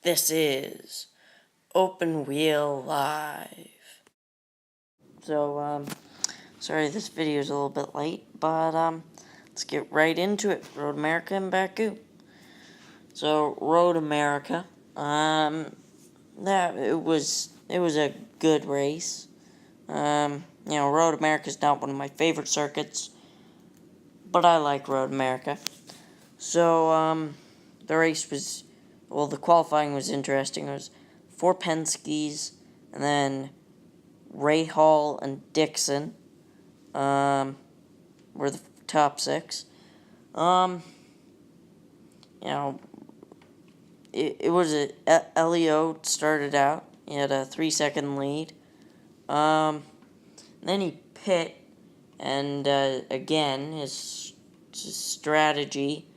This is Open Wheel Live. So, sorry this video is a little bit late, but, let's get right into it. Road America and Baku. So, Road America, it was a good race. Road America is not one of my favorite circuits, but I like Road America. So, the race was, the qualifying was interesting. It was 4 Penske's, and then Ray Hall and Dixon, were the top 6. It was Elio started out. He had a 3-second lead. Then he pit, and again, his strategy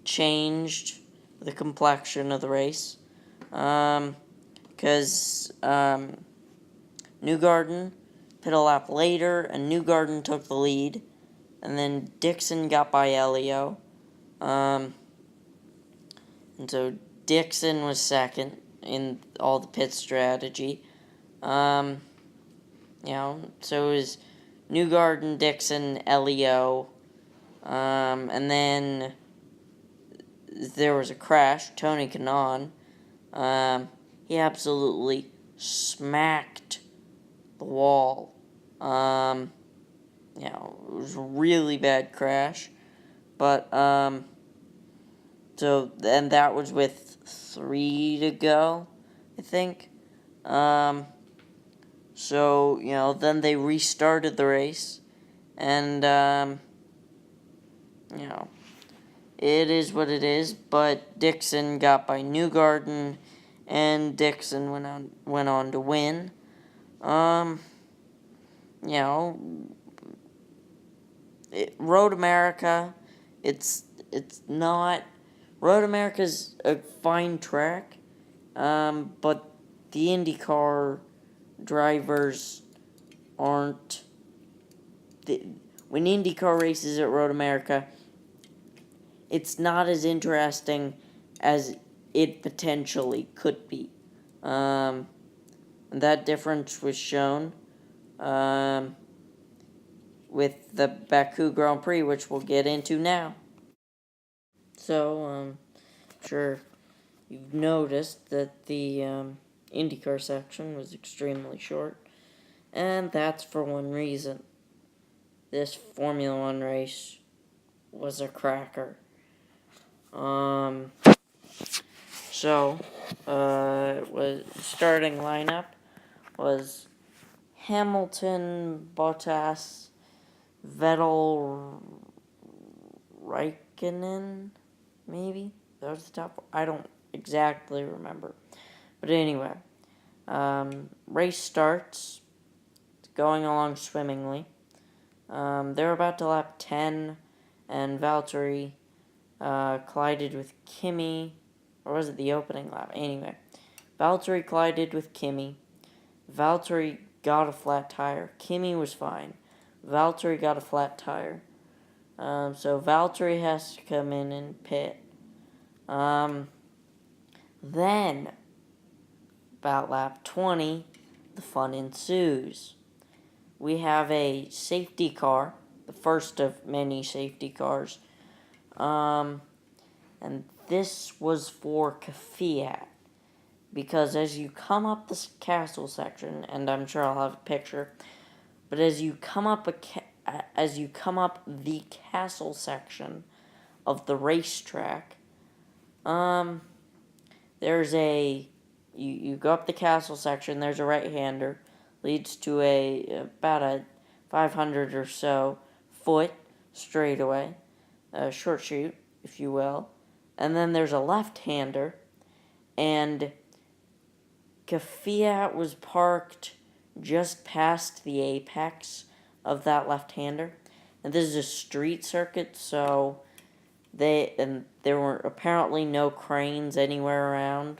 changed the complexion of the race. Because Newgarden pit a lap later, and Newgarden took the lead, and then Dixon got by Elio. And so Dixon was second in all the pit strategy. So it was Newgarden, Dixon, Elio, and then there was a crash. Tony Kanaan, he absolutely smacked the wall. It was a really bad crash, but and that was with 3 to go, I think. Then they restarted the race, and it is what it is. But Dixon got by Newgarden, and Dixon went on to win. Road America, it's not. Road America's a fine track, but the IndyCar drivers aren't. When IndyCar races at Road America, it's not as interesting as it potentially could be. And that difference was shown with the Baku Grand Prix, which we'll get into now. So, I'm sure you've noticed that the IndyCar section was extremely short, and that's for one reason. This Formula One race was a cracker. Starting lineup was Hamilton, Bottas, Vettel, Raikkonen, maybe? That was the top. I don't exactly remember. But anyway, race starts. It's going along swimmingly. They're about to lap 10, and Valtteri collided with Kimi. Or was it the opening lap? Anyway, Valtteri collided with Kimi. Valtteri got a flat tire. Kimi was fine. Valtteri got a flat tire. So Valtteri has to come in and pit. Then, about lap 20, the fun ensues. We have a safety car, the first of many safety cars. And this was for Kvyat, because as you come up this castle section, and I'm sure I'll have a picture, but as you come up the castle section of the racetrack, there's you go up the castle section, there's a right-hander, leads to about a 500 or so foot straightaway, a short chute, if you will, and then there's a left-hander, and Kvyat was parked just past the apex of that left-hander, and this is a street circuit, so there were apparently no cranes anywhere around.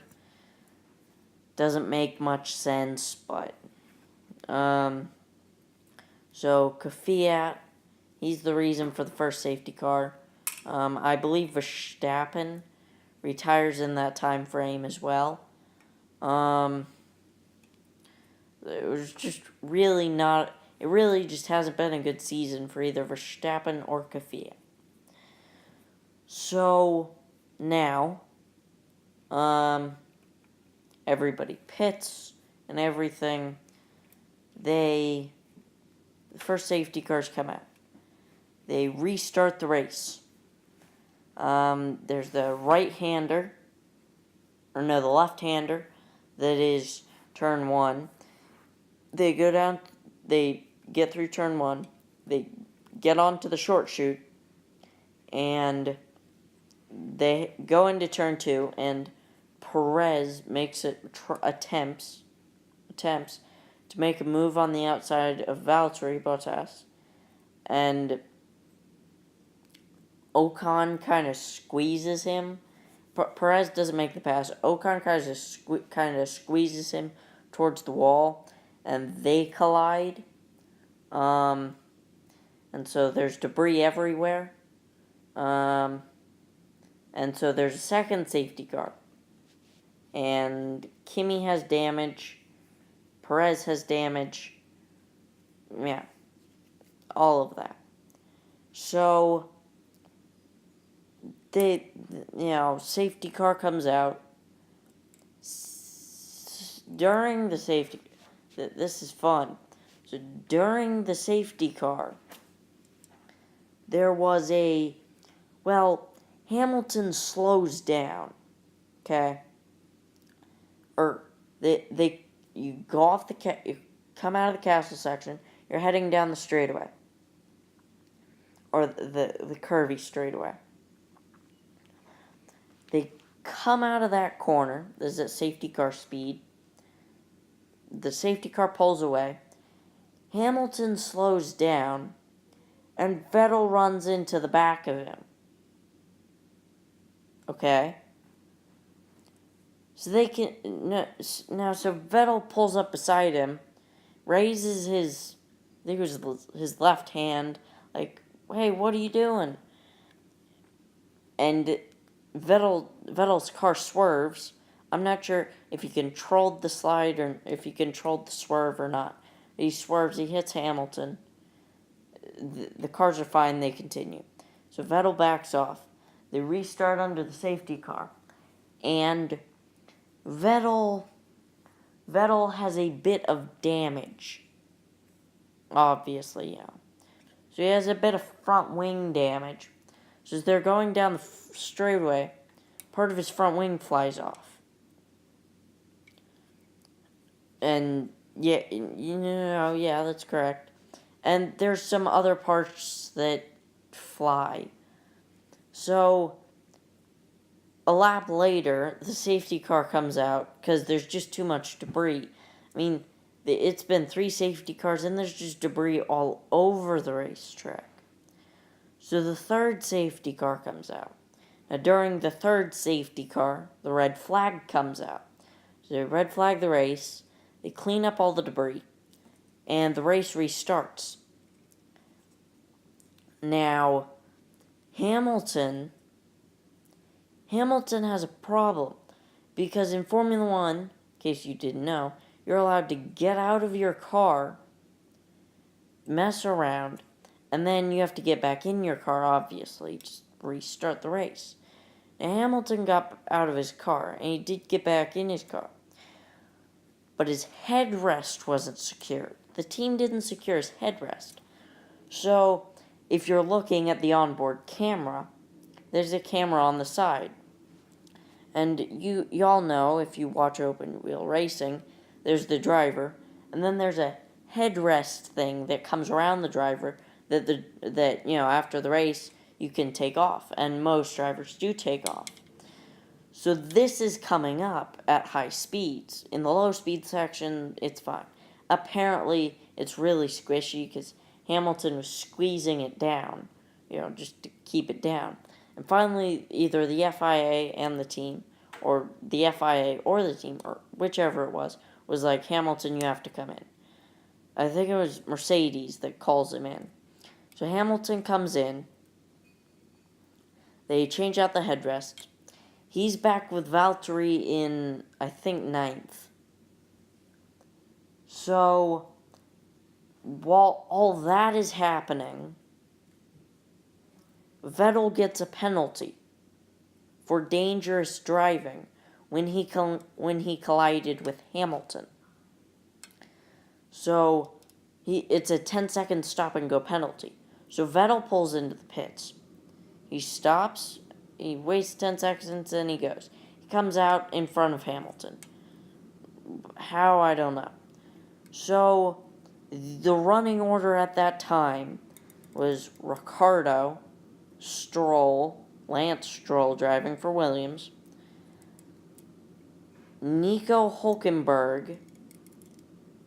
Doesn't make much sense, but so Kvyat, he's the reason for the first safety car. I believe Verstappen retires in that time frame as well. It was just really not. It really just hasn't been a good season for either Verstappen or Kvyat. So now, everybody pits and everything. The first safety cars come out. They restart the race. There's the right-hander, or no, the left-hander, that is turn 1. They go down, they get through turn 1, they get onto the short chute, and they go into turn 2, and Perez makes attempts to make a move on the outside of Valtteri Bottas, and Ocon kind of squeezes him. Perez doesn't make the pass. Ocon kind of squeezes him towards the wall, and they collide. And so there's debris everywhere. And so there's a second safety car. And Kimi has damage. Perez has damage. Yeah. All of that. So safety car comes out. During the safety, this is fun. So during the safety car, there was Hamilton slows down. Okay. You go off you come out of the castle section. You're heading down the straightaway, or the curvy straightaway. They come out of that corner. This is at safety car speed. The safety car pulls away. Hamilton slows down, and Vettel runs into the back of him. Okay? So they can... so Vettel pulls up beside him, raises his left hand, like, hey, what are you doing? And Vettel's car swerves. I'm not sure if he controlled the slide or if he controlled the swerve or not. He swerves, he hits Hamilton. The cars are fine, they continue. So Vettel backs off. They restart under the safety car. And Vettel has a bit of damage. Obviously, yeah. So he has a bit of front wing damage. So as they're going down the straightaway, part of his front wing flies off. And, yeah, that's correct. And there's some other parts that fly. So, a lap later, the safety car comes out because there's just too much debris. I mean, it's been 3 safety cars and there's just debris all over the racetrack. So the third safety car comes out. Now, during the third safety car, the red flag comes out. So they red flag the race, they clean up all the debris, and the race restarts. Now, Hamilton has a problem, because in Formula 1, in case you didn't know, you're allowed to get out of your car, mess around, and then you have to get back in your car, obviously, just restart the race. Now, Hamilton got out of his car, and he did get back in his car, but his headrest wasn't secured. The team didn't secure his headrest. So, if you're looking at the onboard camera, there's a camera on the side. And y'all know, if you watch open wheel racing, there's the driver, and then there's a headrest thing that comes around the driver that after the race you can take off, and most drivers do take off. So this is coming up at high speeds. In the low speed section, it's fine. Apparently, it's really squishy because Hamilton was squeezing it down, just to keep it down. And finally, either the FIA and the team, or the FIA or the team, or whichever it was like, Hamilton, you have to come in. I think it was Mercedes that calls him in. So Hamilton comes in. They change out the headrest. He's back with Valtteri in, I think, ninth. So, while all that is happening, Vettel gets a penalty for dangerous driving when he collided with Hamilton. So, it's a 10-second stop-and-go penalty. So Vettel pulls into the pits. He stops, he waits 10 seconds, and he goes. He comes out in front of Hamilton. How, I don't know. So, the running order at that time was Ricciardo, Lance Stroll driving for Williams, Nico Hulkenberg,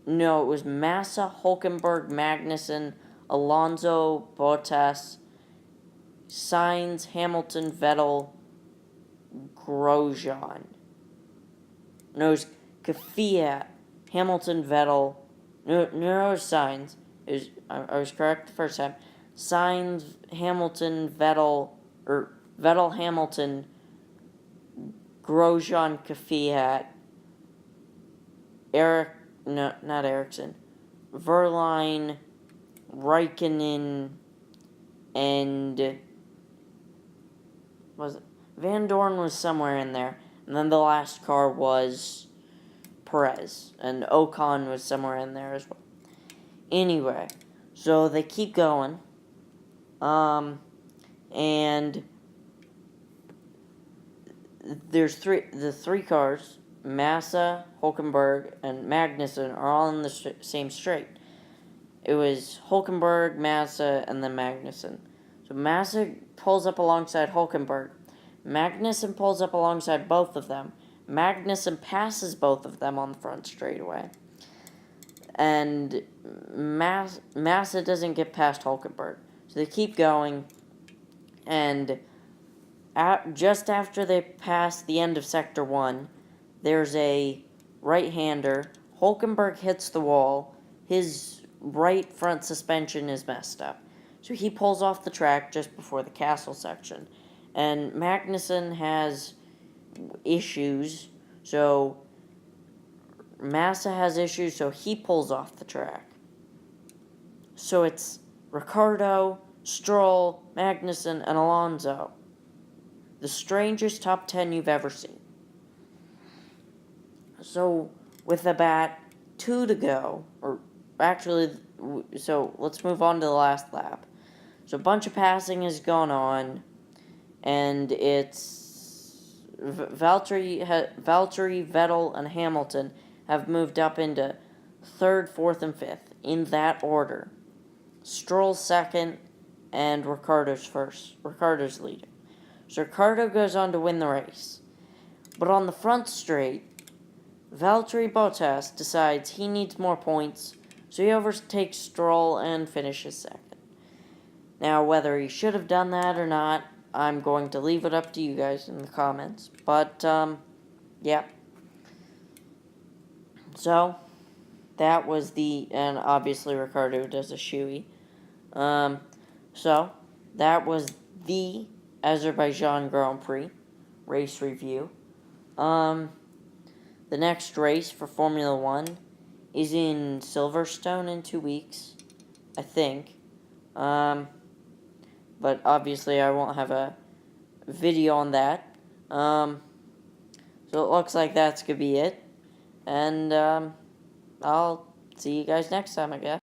no, it was Massa, Hulkenberg, Magnussen, Alonso, Bottas, Sainz, Hamilton, Vettel, Grosjean. No, it was Kvyat, Hamilton, Vettel. No, it was Sainz. I was correct the first time. Sainz, Hamilton, Vettel, or Vettel, Hamilton, Grosjean, Kvyat, not Ericsson, Verline, Raikkonen, and Van Dorn was somewhere in there, and then the last car was Perez, and Ocon was somewhere in there as well. Anyway, so they keep going, and there's the three cars, Massa, Hulkenberg, and Magnussen, are all in the same straight. It was Hulkenberg, Massa, and then Magnussen. So Massa pulls up alongside Hulkenberg. Magnussen pulls up alongside both of them. Magnussen passes both of them on the front straightaway. And Massa doesn't get past Hulkenberg. So they keep going. And just after they pass the end of Sector 1, there's a right-hander. Hulkenberg hits the wall. His right front suspension is messed up. So he pulls off the track just before the castle section. And Magnussen has issues. So Massa has issues, so he pulls off the track. So it's Ricciardo, Stroll, Magnussen, and Alonso. The strangest top 10 you've ever seen. So, with about 2 to go, or actually, so let's move on to the last lap. So, a bunch of passing has gone on, and it's Valtteri, Vettel, and Hamilton have moved up into 3rd, 4th, and 5th, in that order. Stroll's 2nd, and Ricciardo's first. Ricciardo's leading. So Ricciardo goes on to win the race. But on the front straight, Valtteri Bottas decides he needs more points, so he overtakes Stroll and finishes 2nd. Now, whether he should have done that or not, I'm going to leave it up to you guys in the comments. But, yeah. So, that was and obviously Ricciardo does a shoey. So, that was the Azerbaijan Grand Prix race review. The next race for Formula 1 is in Silverstone in 2 weeks, I think. But obviously I won't have a video on that. So it looks like that's going to be it. And I'll see you guys next time, I guess.